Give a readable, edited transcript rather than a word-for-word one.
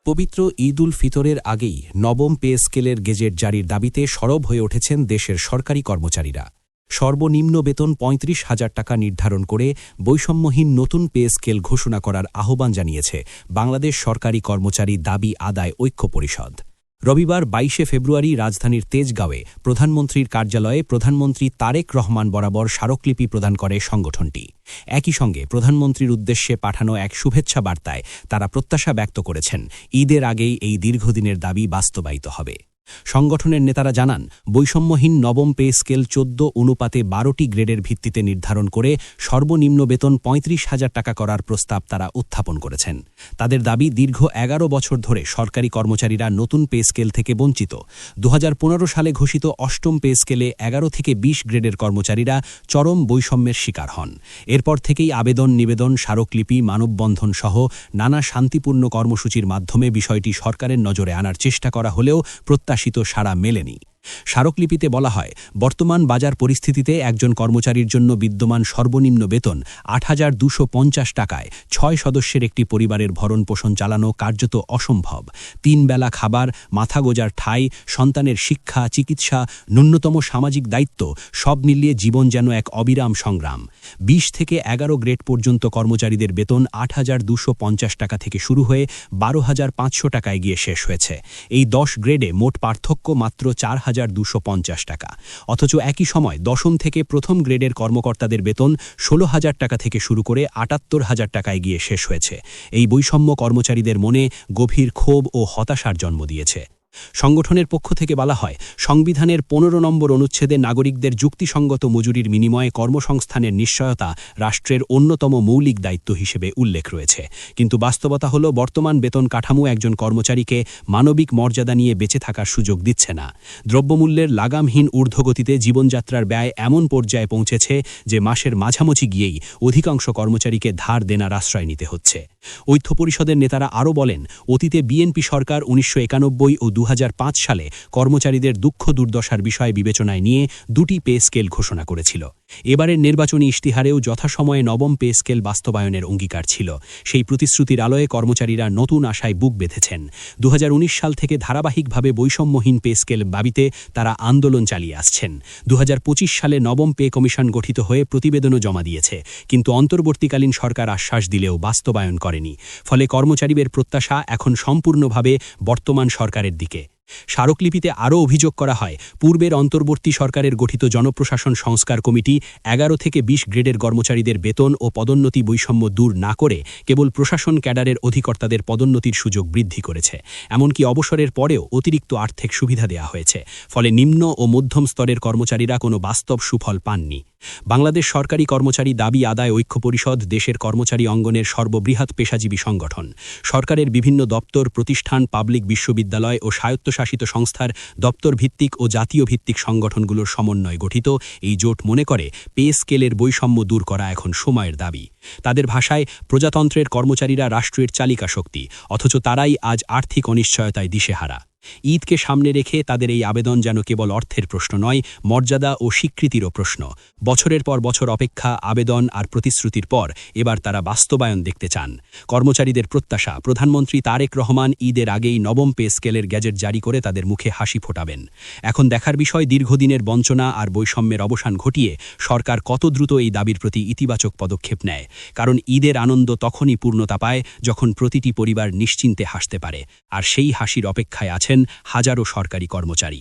পবিত্র ঈদ উল ফিতরের আগেই নবম পে স্কেলের গেজেট জারির দাবিতে সরব হয়ে উঠেছেন দেশের সরকারি কর্মচারীরা। সর্বনিম্ন বেতন ৩৫,০০০ টাকা নির্ধারণ করে বৈষম্যহীন নতুন পে স্কেল ঘোষণা করার আহ্বান জানিয়েছে বাংলাদেশ সরকারি কর্মচারী দাবি আদায় ঐক্য পরিষদ। রবিবার ২২ ফেব্রুয়ারি রাজধানীর তেজগাঁওয়ে প্রধানমন্ত্রীর কার্যালয়ে প্রধানমন্ত্রী তারেক রহমান বরাবর স্মারকলিপি প্রদান করে সংগঠনটি। একই সঙ্গে প্রধানমন্ত্রীর উদ্দেশ্যে পাঠানো এক শুভেচ্ছা বার্তায় তারা প্রত্যাশা ব্যক্ত করেছেন ঈদের আগেই এই দীর্ঘদিনের দাবি বাস্তবায়িত হবে। সংগঠনের নেতারা জানান, বৈষম্যহীন নবম পে স্কেল ১৪:১২টি গ্রেডের ভিত্তিতে নির্ধারণ করে সর্বনিম্ন বেতন ৩৫,০০০ টাকা করার প্রস্তাব তারা উত্থাপন করেছেন। তাদের দাবি, দীর্ঘ ১১ বছর ধরে সরকারি কর্মচারীরা নতুন পে স্কেল থেকে বঞ্চিত। ২০১৫ সালে ঘোষিত অষ্টম পে স্কেলে ১১ থেকে ২০ গ্রেডের কর্মচারীরা চরম বৈষম্যের শিকার হন। এরপর থেকেই আবেদন, নিবেদন, স্মারকলিপি, মানববন্ধন সহ নানা শান্তিপূর্ণ কর্মসূচির মাধ্যমে বিষয়টি সরকারের নজরে আনার চেষ্টা করা হলেও প্রত্যাশিত সাড়া মেলেনি। স্মারকলিপিতে বলা হয়, বর্তমান বাজার পরিস্থিতিতে একজন কর্মচারীর জন্য বিদ্যমান সর্বনিম্ন বেতন ৮,২৫০ টাকায় ৬ সদস্যের একটি পরিবারের ভরণপোষণ চালানো কার্যত অসম্ভব। ৩ বেলা খাবার, মাথা গোজার ঠাঁই, সন্তানের শিক্ষা, চিকিৎসা, ন্যূনতম সামাজিক দায়িত্ব সব মিলিয়ে জীবন যেন এক অবিরাম সংগ্রাম। ২০ থেকে ১১ গ্রেড পর্যন্ত কর্মচারীদের বেতন ৮,২৫০ টাকা থেকে শুরু হয়ে ১২,৫০০ টাকায় গিয়ে শেষ হয়েছে। এই ১০ গ্রেডে মোট পার্থক্য মাত্র ৪,২৫০ টাকা। অথচ একই সময় দশম থেকে প্রথম গ্রেডের কর্মকর্তাদের বেতন ১৬,০০০ টাকা থেকে শুরু করে ৭৮,০০০ টাকায় গিয়ে শেষ হয়েছে। এই বৈষম্য কর্মচারীদের মনে গভীর ক্ষোভ ও হতাশার জন্ম দিয়েছে। সংগঠনের পক্ষ থেকে বলা হয়, সংবিধানের ১৫ নম্বর অনুচ্ছেদে নাগরিকদের যুক্তিসঙ্গত মজুরির বিনিময়ে কর্মসংস্থানের নিশ্চয়তা রাষ্ট্রের অন্যতম মৌলিক দায়িত্ব হিসেবে উল্লেখ রয়েছে। কিন্তু বাস্তবতা হল, বর্তমান বেতন কাঠামো একজন কর্মচারীকে মানবিক মর্যাদা নিয়ে বেঁচে থাকার সুযোগ দিচ্ছে না। দ্রব্যমূল্যের লাগামহীন ঊর্ধ্বগতিতে জীবনযাত্রার ব্যয় এমন পর্যায়ে পৌঁছেছে যে মাসের মাঝামাঝি গিয়েই অধিকাংশ কর্মচারীকে ধার দেনার আশ্রয় নিতে হচ্ছে। ঐক্য পরিষদের নেতারা আরও বলেন, অতীতে বিএনপি সরকার ১৯৯১ ও ২০০৫ সালে কর্মচারীদের দুঃখ দুর্দশার বিষয় বিবেচনায় নিয়ে ২টি পে স্কেল ঘোষণা করেছিল। এবারের নির্বাচনী ইশতিহারেও যথাসময়ে নবম পে স্কেল বাস্তবায়নের অঙ্গীকার ছিল। সেই প্রতিশ্রুতির আলোয় কর্মচারীরা নতুন আশায় বুক বেঁধেছেন। ২০১৯ সাল থেকে ধারাবাহিকভাবে বৈষম্যহীন পে স্কেল দাবিতে তারা আন্দোলন চালিয়ে আসছেন। ২০২৫ সালে নবম পে কমিশন গঠিত হয়ে প্রতিবেদনও জমা দিয়েছে, কিন্তু অন্তর্বর্তীকালীন সরকার আশ্বাস দিলেও বাস্তবায়ন করেনি। ফলে কর্মচারীদের প্রত্যাশা এখন সম্পূর্ণভাবে বর্তমান সরকারের দিকে। স্মারকলিপিতে আরও অভিযোগ করা হয়, পূর্বের অন্তর্বর্তী সরকারের গঠিত জনপ্রশাসন সংস্কার কমিটি ১১ থেকে ২০ গ্রেডের কর্মচারীদের বেতন ও পদোন্নতি বৈষম্য দূর না করে কেবল প্রশাসন ক্যাডারের অধিকর্তাদের পদোন্নতির সুযোগ বৃদ্ধি করেছে। এমনকি অবসরের পরেও অতিরিক্ত আর্থিক সুবিধা দেওয়া হয়েছে। ফলে নিম্ন ও মধ্যম স্তরের কর্মচারীরা কোনো বাস্তব সুফল পাননি। বাংলাদেশ সরকারি কর্মচারী দাবি আদায় ঐক্য পরিষদ দেশের কর্মচারী অঙ্গনের সর্ববৃহৎ পেশাজীবী সংগঠন। সরকারের বিভিন্ন দপ্তর, প্রতিষ্ঠান, পাবলিক বিশ্ববিদ্যালয় ও স্বায়ত্তশাসিত সংস্থার দপ্তর ভিত্তিক ও জাতীয় ভিত্তিক সংগঠনগুলোর সমন্বয়ে গঠিত এই জোট মনে করে, পে স্কেলের বৈষম্য দূর করা এখন সময়ের দাবি। তাদের ভাষায়, প্রজাতন্ত্রের কর্মচারীরা রাষ্ট্রের চালিকা শক্তি, অথচ তারাই আজ আর্থিক অনিশ্চয়তায় দিশেহারা। ঈদকে সামনে রেখে তাদের এই আবেদন যেন কেবল অর্থের প্রশ্ন নয়, মর্যাদা ও স্বীকৃতিরও প্রশ্ন। বছরের পর বছর অপেক্ষা, আবেদন আর প্রতিশ্রুতির পর এবার তারা বাস্তবায়ন দেখতে চান। কর্মচারীদের প্রত্যাশা, প্রধানমন্ত্রী তারেক রহমান ঈদের আগেই নবম পে স্কেলের গ্যাজেট জারি করে তাদের মুখে হাসি ফোটাবেন। এখন দেখার বিষয়, দীর্ঘদিনের বঞ্চনা আর বৈষম্যের অবসান ঘটিয়ে সরকার কত দ্রুত এই দাবির প্রতি ইতিবাচক পদক্ষেপ নেয়। কারণ ঈদের আনন্দ তখনই পূর্ণতা পায় যখন প্রতিটি পরিবার নিশ্চিন্তে হাসতে পারে, আর সেই হাসির অপেক্ষায় আছেন হাজারো সরকারি কর্মচারী।